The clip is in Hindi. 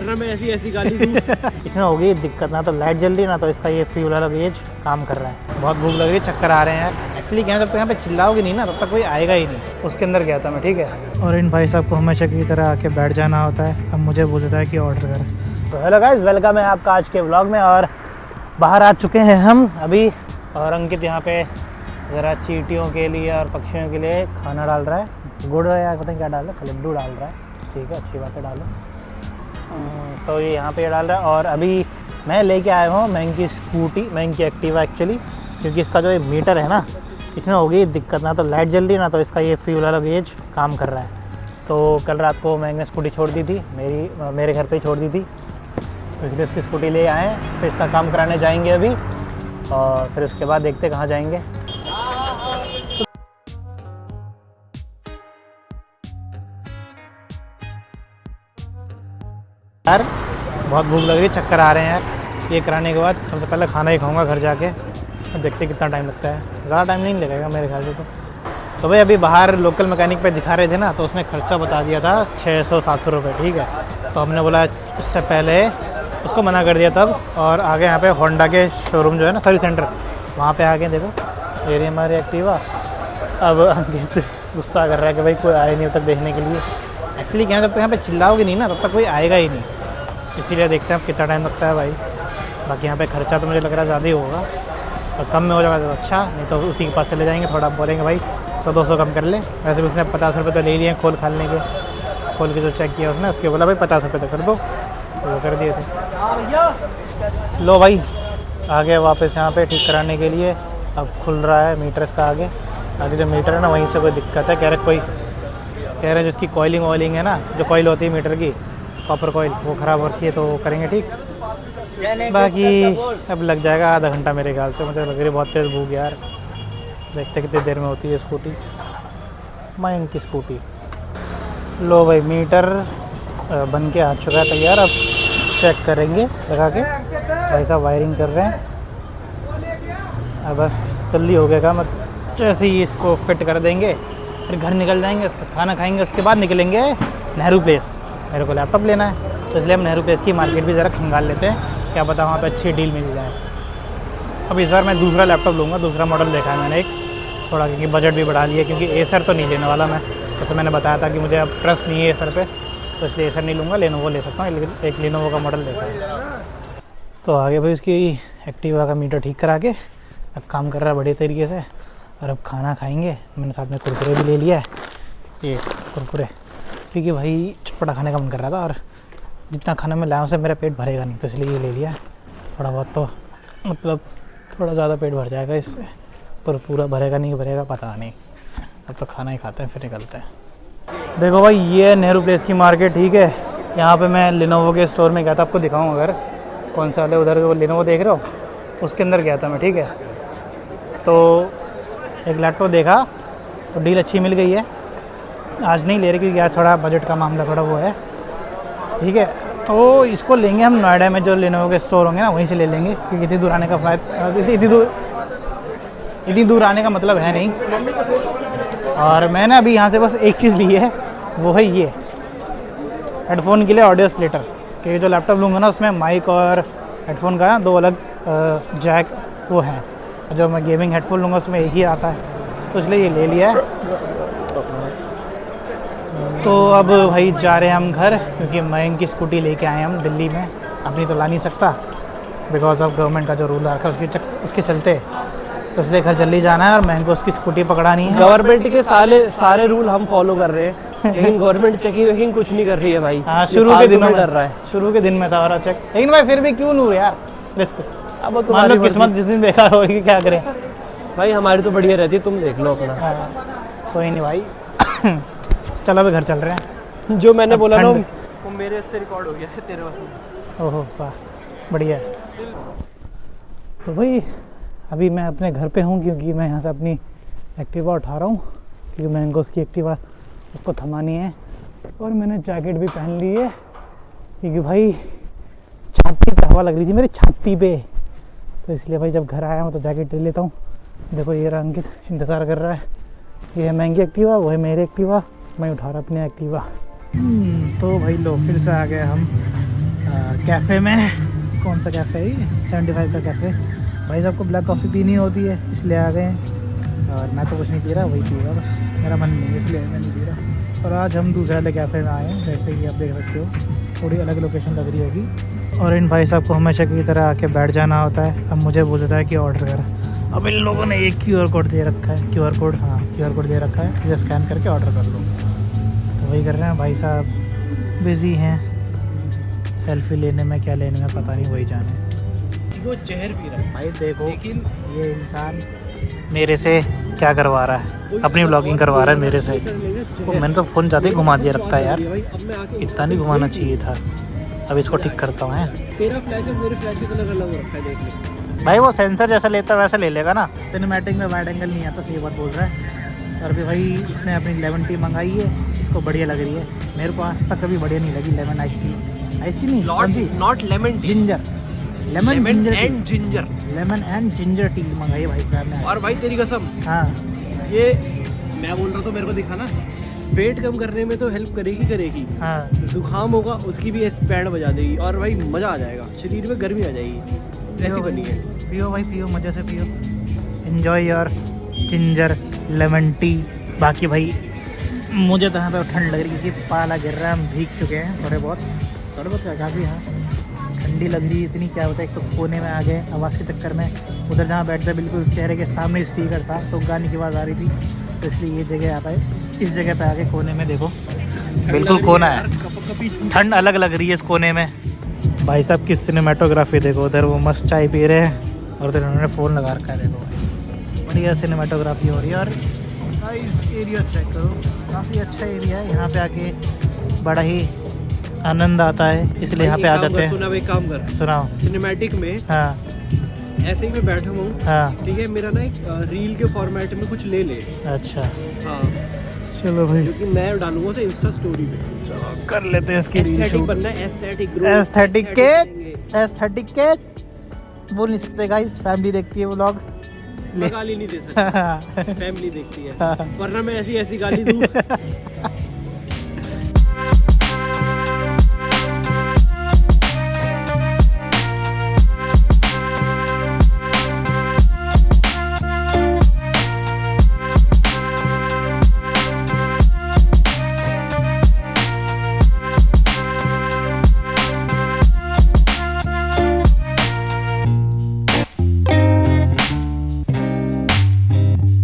वरना मैं ऐसी ऐसी गाली दूँ। इसमें हो गई दिक्कत, ना तो लाइट जल रही, ना तो इसका ये फ्यूल वाला गेज काम कर रहा है। बहुत भूख लग रही है, चक्कर आ रहे हैं यार। एक्चुअली क्या है, जब तक यहाँ पे चिल्लाओगे नहीं ना तब तक कोई आएगा ही नहीं। उसके अंदर गया था मैं, ठीक है। और इन भाई साहब को हमेशा की तरह आके बैठ जाना होता है। अब मुझे बोल देता है कि ऑर्डर कर। तो हेलो गाइस, वेलकम है आपका आज के व्लॉग में। और बाहर आ चुके हैं हम अभी, और अंकित यहाँ पे ज़रा चींटियों के लिए और पक्षियों के लिए खाना डाल रहा है। गुड़ या पता नहीं क्या डाल रहा है, लड्डू डाल रहा है। ठीक है, अच्छी बात है, डालो। तो ये यहाँ पे डाल रहा है। और अभी मैं लेके आया हूँ महंगी की स्कूटी, महंगी की एक्टिवा एक्चुअली, क्योंकि इसका जो ये मीटर है ना, इसमें हो गई दिक्कत, ना तो लाइट जल रही, ना तो इसका ये फ्यूल वाला गेज काम कर रहा है। तो कल रात को मैंने स्कूटी छोड़ दी थी, मेरे घर पे ही छोड़ दी थी, तो इसलिए इसकी स्कूटी ले आए हैं। फिर इसका काम कराने जाएंगे अभी, और फिर उसके बाद देखते कहाँ जाएंगे। यार बहुत भूख लग रही है, चक्कर आ रहे हैं यार। ये कराने के बाद सबसे पहले खाना ही खाऊंगा घर जाके, और देखते कितना टाइम लगता है। ज़्यादा टाइम नहीं लगेगा मेरे ख्याल से। तो भाई अभी बाहर लोकल मैकेनिक पे दिखा रहे थे ना, तो उसने खर्चा बता दिया था 600-700 रुपये, ठीक है। तो हमने बोला उससे पहले उसको मना कर दिया तब। और आगे यहाँ पे होंडा के शोरूम जो है ना, सर्विस सेंटर, वहाँ पे आके देखो ये रही हमारी एक्टिवा। अब अंकित गुस्सा कर रहा है कि भाई कोई आए नहीं अब तक देखने के लिए। एक्चुअली क्या है, जब तक यहाँ पे चिल्लाओगे नहीं ना तब तक कोई आएगा ही नहीं। इसीलिए देखते हैं अब कितना टाइम लगता है भाई। बाकी यहाँ पे खर्चा तो मुझे लग रहा है ज़्यादा ही होगा, और कम में हो जाएगा तो अच्छा, नहीं तो उसी के पास चले जाएंगे। थोड़ा बोलेंगे भाई 100-200 कम कर ले। वैसे भी उसने 50 रुपये तो ले लिए खोल खालने के, खोल के जो चेक किया उसने, उसके बोला भाई 50 रुपये तो कर दो, तो वो कर दिए थे। लो भाई आ गए वापस यहाँ पे ठीक कराने के लिए। अब खुल रहा है मीटर इसका आगे जो मीटर है ना, वहीं से कोई दिक्कत है। कह रहे जिसकी कॉइलिंग वॉइलिंग है ना, जो कॉइल होती है मीटर की, कॉपर कॉइल, वो ख़राब हो रखी है, तो वो करेंगे ठीक। बाकी अब लग जाएगा आधा घंटा मेरे ख्याल से। मुझे लग रही है बहुत तेज़ भूख यार। देखते कितनी देर में होती है स्कूटी, महंगी की स्कूटी। लो भाई मीटर बन के आ चुका है तैयार। अब चेक करेंगे लगा के। भाई साहब वायरिंग कर रहे हैं। अब बस जल्दी हो गया काम। जैसे ही इसको फिट कर देंगे फिर घर निकल जाएंगे, इसका खाना खाएंगे, उसके बाद निकलेंगे नेहरू प्लेस। मेरे को लैपटॉप लेना है, तो इसलिए हम नेहरू प्लेस की मार्केट भी ज़रा खंगाल लेते हैं, क्या पता वहाँ पे अच्छी डील मिल जाए। अब इस बार मैं दूसरा लैपटॉप लूँगा, दूसरा मॉडल देखा है मैंने एक थोड़ा, क्योंकि बजट भी बढ़ा लिया। क्योंकि एसर तो नहीं लेने वाला मैं, जैसे मैंने बताया था कि मुझे अब ट्रस्ट नहीं है एसर पे, तो इसलिए एसर नहीं लूँगा, लेनोवो ले सकता हूँ। एक लेनोवो का मॉडल देखा है। तो आगे भाई उसकी एक्टिवा का मीटर ठीक करा के अब काम कर रहा है बढ़िया तरीके से। और अब खाना खाएंगे। मैंने साथ में कुरकुरे भी ले लिया है, ये कुरकुरे, क्योंकि भाई चटपटा खाने का मन कर रहा था। और जितना खाना मैं लाया उससे मेरा पेट भरेगा नहीं, तो इसलिए ये ले लिया। थोड़ा बहुत तो मतलब थोड़ा ज़्यादा पेट भर जाएगा इससे, पर पूरा भरेगा नहीं भरेगा पता नहीं। अब तो खाना ही खाते हैं फिर निकलते हैं। देखो भाई ये है नेहरू प्लेस की मार्केट, ठीक है। यहाँ पे मैं लेनोवो के स्टोर में गया था, आपको दिखाऊँ अगर कौन सा वाले, उधर वो लेनोवो देख रहे हो, उसके अंदर गया था मैं, ठीक है। तो एक लैपटॉप देखा तो डील अच्छी मिल गई है। आज नहीं ले रहे क्योंकि आज थोड़ा बजट का मामला थोड़ा वो है, ठीक है। तो इसको लेंगे हम नोएडा में जो लेनोवो के स्टोर होंगे ना, वहीं से ले लेंगे, क्योंकि इतनी दूर आने का इतनी दूर आने का मतलब है नहीं। और मैंने अभी यहाँ से बस एक चीज़ ली है, वो है ये हेडफोन के लिए ऑडियो स्प्लिटर। क्योंकि जो लैपटॉप लूँगा ना उसमें माइक और हेडफोन का दो अलग जैक वो हैं, जो मैं गेमिंग हेडफोन लूँगा उसमें एक ही आता है, तो इसलिए ये ले लिया है। तो अब भाई जा रहे हैं हम घर, क्योंकि महंगी की स्कूटी लेके आए हैं हम दिल्ली में। अपनी तो ला नहीं सकता बिकॉज ऑफ गवर्नमेंट का जो रूल रखा है उसके चलते, तो इसलिए घर जल्दी जाना है और महंगी को उसकी स्कूटी पकड़ानी है। गवर्नमेंट के सारे रूल हम फॉलो कर रहे हैं, लेकिन गवर्नमेंट चेकिंग वेकिंग कुछ नहीं कर रही है भाई। हाँ, शुरू के दिन में डर रहा है, शुरू के दिन में था और चेक, लेकिन भाई फिर भी क्यों लूँ यार रिस्क। अब मान लो किस्मत जिस दिन बेकार होगी क्या करें भाई, हमारी तो बढ़िया रहती है, तुम देख लो अपना। कोई नहीं भाई चलो अभी घर चल रहे हैं। जो मैंने बोला ना वो मेरे से रिकॉर्ड हो गया है तेरे पास। ओहो वाह बढ़िया। तो भाई अभी मैं अपने घर पे हूँ, क्योंकि मैं यहाँ से अपनी एक्टिवा उठा रहा हूँ, क्योंकि मैंगोस की एक्टिवा उसको थमानी है। और मैंने जैकेट भी पहन ली है, क्योंकि भाई छाती पे हवा लग रही थी मेरी छाती पे, तो इसलिए भाई जब घर आया हूँ तो जैकेट ले लेता हूँ। देखो ये रहा अंकित इंतज़ार कर रहा है। ये है महंगी एक्टिवा, वो है मेरी एक्टिवा, मैं उठा रहा अपनी एक्टिवा। तो भाई लो फिर से आ गए हम कैफ़े में, कौन सा कैफ़े है ये, 75 का कैफ़े। भाई साहब को ब्लैक कॉफ़ी पीनी होती है इसलिए आ गए हैं, और मैं तो कुछ नहीं पी रहा, वही पिएगा बस, मेरा मन नहीं है इसलिए मैं नहीं पी रहा। और आज हम दूसरे वाले कैफ़े में आए हैं, जैसे कि आप देख सकते हो, थोड़ी अलग लोकेशन लग रही होगी। और इन भाई साहब को हमेशा की तरह आके बैठ जाना होता है। अब मुझे बोलता है कि ऑर्डर कर। अब इन लोगों ने एक QR कोड दे रखा है, QR कोड, हाँ QR कोड दे रखा है, इसे स्कैन करके ऑर्डर कर लो। तो वही कर रहे हैं भाई साहब, बिज़ी हैं सेल्फी लेने में, क्या लेने में पता नहीं, वही जाने। वो जहर पी रहा है भाई देखो, लेकिन ये इंसान मेरे से क्या करवा रहा है, अपनी व्लॉगिंग करवा रहा है मेरे से। तो मैंने तो फ़ोन ज़्यादा ही घुमा दिया रखता है यार, इतना नहीं घुमाना चाहिए था। अब इसको ठीक करता हूँ। तेरा फ्लैश और मेरे फ्लैश का कलर अलग हो रखा है, देख ले भाई वो सेंसर जैसा लेता है वैसा ले लेगा ना। सिनेमैटिक में वाइड एंगल नहीं आता, सही बात बोल रहा है। और भी भाई इसने अपनी लेमन टी मंगाई है, इसको बढ़िया लग रही है। मेरे को आज तक कभी बढ़िया नहीं लगी lemon ice tea. Ice tea नहीं, कौन सी? Not lemon ginger, lemon and ginger, lemon and ginger tea मंगाई है भाई साहब ने। और भाई तेरी कसम, हाँ ये मैं बोल रहा था, मेरे को दिखा ना, वेट कम करने में तो हेल्प करेगी। हाँ, जुकाम होगा उसकी भी बैंड बजा देगी, और भाई मज़ा आ जाएगा, शरीर में गर्मी आ जाएगी, ऐसी बनी है। पियो भाई पियो, मज़े से पियो, enjoy your ginger lemon tea. बाकी भाई मुझे तो यहाँ पे ठंड लग रही है, पाला गिर रहा है, हम भीग चुके हैं थोड़े बहुत क्या, काफ़ी हाँ ठंडी लग रही है इतनी, क्या होता है। एक तो कोने में आ गए आवाज़ के चक्कर में, उधर जहाँ बैठते बिल्कुल चेहरे के सामने स्पीकर था तो गाने की आवाज़ आ रही थी, तो इसलिए ये जगह आता है, इस जगह पे आके कोने में देखो, बिल्कुल कोना है, ठंड अलग लग रही है इस कोने में। भाई साहब की सिनेमाटोग्राफी देखो, उधर वो मस्त चाय पी रहे हैं और उधर उन्होंने फ़ोन लगा रखा है, देखो बढ़िया सिनेमाटोग्राफी हो रही है। और इस एरिया चेक करो, काफ़ी अच्छा एरिया है, यहाँ पे आके बड़ा ही आनंद आता है, इसलिए यहाँ पे आ जाते हैं। सुना भाई, काम कर, सुनाओ। सिनेमैटिक में हाँ ऐसे ही मैं बैठा हूँ, हाँ ठीक है, मेरा ना एक रील के फॉर्मेट में कुछ ले ले। अच्छा, हाँ चलो भाई, क्योंकि मैं डालूंगा उसे इंस्टा स्टोरी पे। चलो कर लेते हैं इसकी रील एस्थेटिक शूट। बनना है, एस्थेटिक एस्थेटिक के बोल नहीं सकते गाइस, फैमिली देखती है वो व्लॉग, इसलिए गाली नहीं दे सकता, फैमिली देखती है, वरना मैं ऐसी गाली दूँ